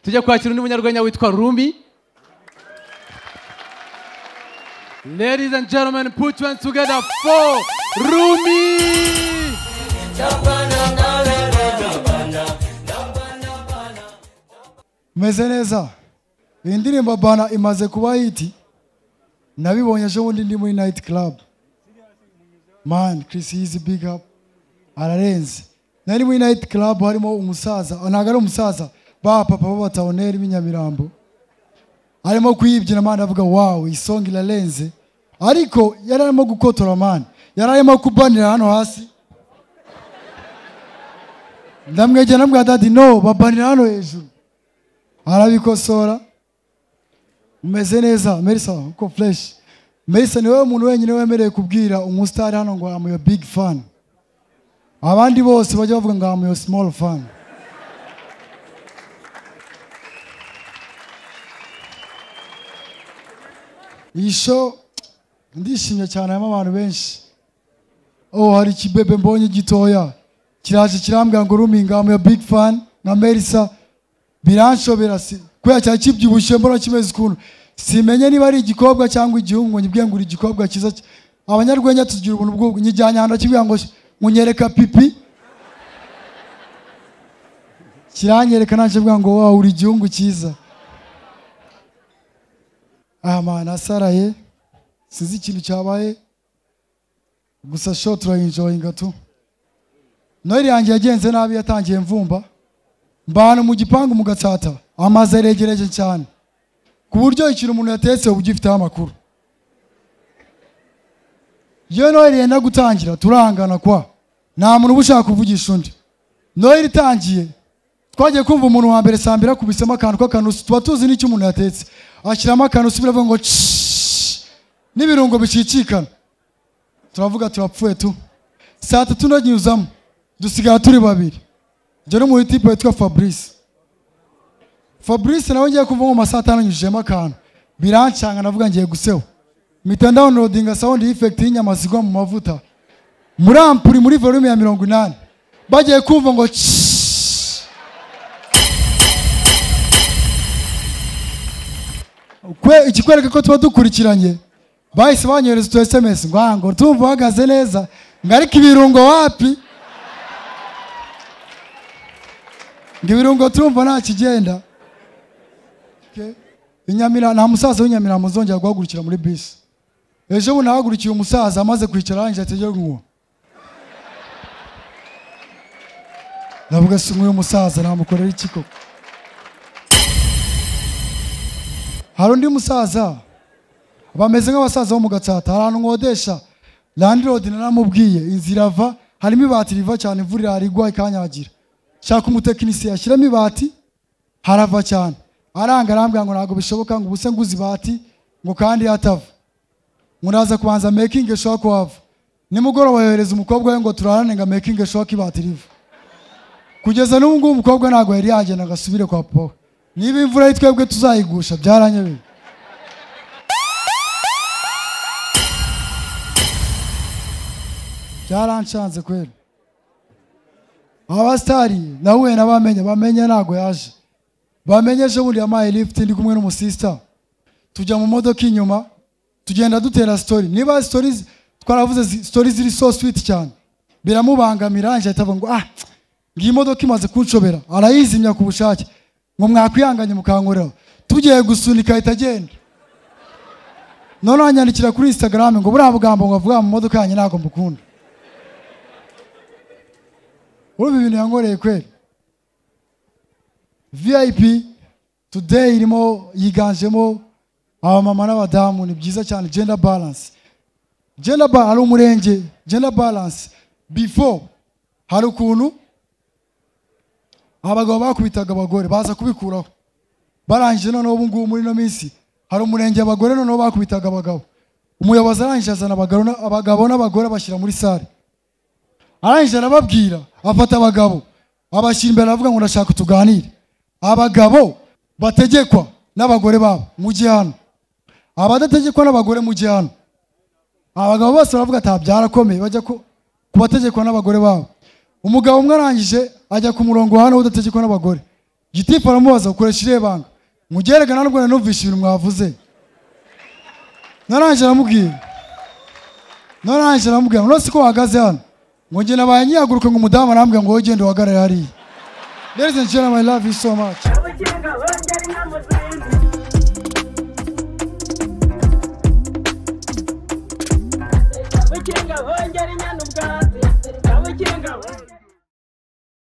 tujya kwakira undi munyarwenya witwa Rumi. Ladies and gentlemen, put your hands together for Rumi. Meze neza. Indirimbo Bana imaze kuba hiti. Nabibonye ejo bundi ndi muri night club. Man, Chris is big up. Ararenze. Nari muri night club harimo umusaza, ntago ari umusaza, ba papa b'abatawoneri b'inyamirambo. Arimo kuyibyina man avuga wow, isonga irarenze. Ariko yararimo gukotora man. Yararimo kubanira hano hasi. Ndamwegera namwe dadi no, babanira hano hejuru. Arabikosora. Umeze neza, Melissa uko fresh. Melissa niwe muntu wenyine wemereye kubwira umustar hano ngo am your big fan. Abandi bose bajya bavuga ngo am your small fan. Isho ndishimye cyane abantu benshi. Oh hari kibebe mbonye gitoya. Kiraje kirambwira ngo Rumi ngo am your big fan na Melissa. Biranshobera si kuya cya kibyibushe mbona kimeze ukuntu simenye niba ari igikobwa cyangwa igihungu ngo nyibwiye ngo uri igikobwa kiza. Abanyarwenya tugira ubuntu bwo nyijyanya handa kibwiye ngo munyereka pipi kiranyereka nanje bwa ngo wa uri igihungu kiza. Man asaraye sizi ikintu cyabaye gusa show enjoying tu. Noheli yanjye yagenze nabi yatangiye mvumba mbana mu gipangu mu Gatsata amaze aregereje cyane ku buryo ikintu umuntu yatetse ubugifite amakuru. Yo Noheli yenda gutangira turangana kwa nta muntu ubushaka kuvugisha undi. Noheli itangiye twagiye kumva umuntu wa mbere sambira kubisema akantu k'akanusu tuba tuzi n'icyo umuntu yatetse ashyiramo akanusu biravuga ngo n'ibirungo bicicikana turavuga turapfuye tu. Saa 3 nagiuzamo dusigara turi babiri. Jero mu tipe witwa Fabrice nawe ngiye kuva mu masata nanyujemo akantu birancanga navuga ngiye guseho mpita downloadinga sound effect y'inyama zigwa mu mavuta muri ampuri muri volume ya 80 bagiye kumva ngo kwe ikikwereka ko tuba dukurikiranye bahise banyohereza tu SMS ngo tumva uhagaze neza ngarika ibirungo wapi ngibirungo turumva nta kigenda. Inyamira nta musaza w'inyamira muzongera guhagurukira muri bisi. Ejo bundi nahagurukiye umusaza amaze kwicara arangije ategera ngo navuga si uyu musaza namukorera iki koko. Hari undi musaza bameze nk'abasaza bo mu Gatsata ahantu nkodesha landlord naramubwiye inzira ava harimo ibati riva cyane imvura irigwa ikanyagira shaka umutekinisiye ashyiramo ibati harava cyane aranga arambwira ngo ntago bishoboka ngo ubuse nguzi ibati ngo kandi hatava muraza kubanza making sure ko hava nimugoroba yohereza umukobwa we ngo turarane nga making sure ko ibati riva kugeza n'ubu ngubu umukobwa ntago yari yagenda agasubire kwa papa niba imvura yitwebwe tuzayigusha byaranyebe. Byaranshanze kweli. Abastari nawe bamenye nago yaje. Bamenyeje bundi yamaye lift ndi kumwe n'umusista. Tujya mu modoka inyuma tugenda dutera story. Niba stories twaravuze stories ziri so sweet cyane. Biramubangamira anje atavuga ngo ngiye modoka imaze kunshobera. Arayizimya ku bushake. Ngo mwakwihanganye mukankorera. Tugiye gusunika itagenda. None anyandikira kuri Instagram ngo buriya bugambo ngo avuga mu modoka yanjye ntago mbukunda. Ubu bintu yankoreye kweli. VIP today irimo yiganjemo abamama n'abadamu ni byiza cyane gender balance. Hari umurenge gender balance before hari ukuntu abagabo bakubitaga abagore baza kubikuraho barangije none ubu ngubu muri no minsi hari umurenge abagore none bakubitaga abagabo umuyobozi arangije azana abagabo n'abagore bashyira muri sale arangije arababwira afata abagabo abashyira imbere avuga ngo ndashaka tuganire. Abagabo bategekwa n'abagore babo mu gihano abadategekwa n'abagore mu gihano. Abagabo bose baravuga ati byarakomeye bajya kubategekwa n'abagore babo. Umugabo umwe arangije ajya ku murongo hano udategekwa n'abagore gitifu aramubaza ukoresha irihe banga mugerega ntabwo nanumvisha ibintu mwavuze narangije aramubwira none ko wahagaze hano ngo njye nabaye nyihaguruka ngo umudamu arambwira ngo wowe genda uhagarare hariya. Ladies and gentlemen, I love you so much. Kabukinga hongera inyana ubwatsi, kabukinga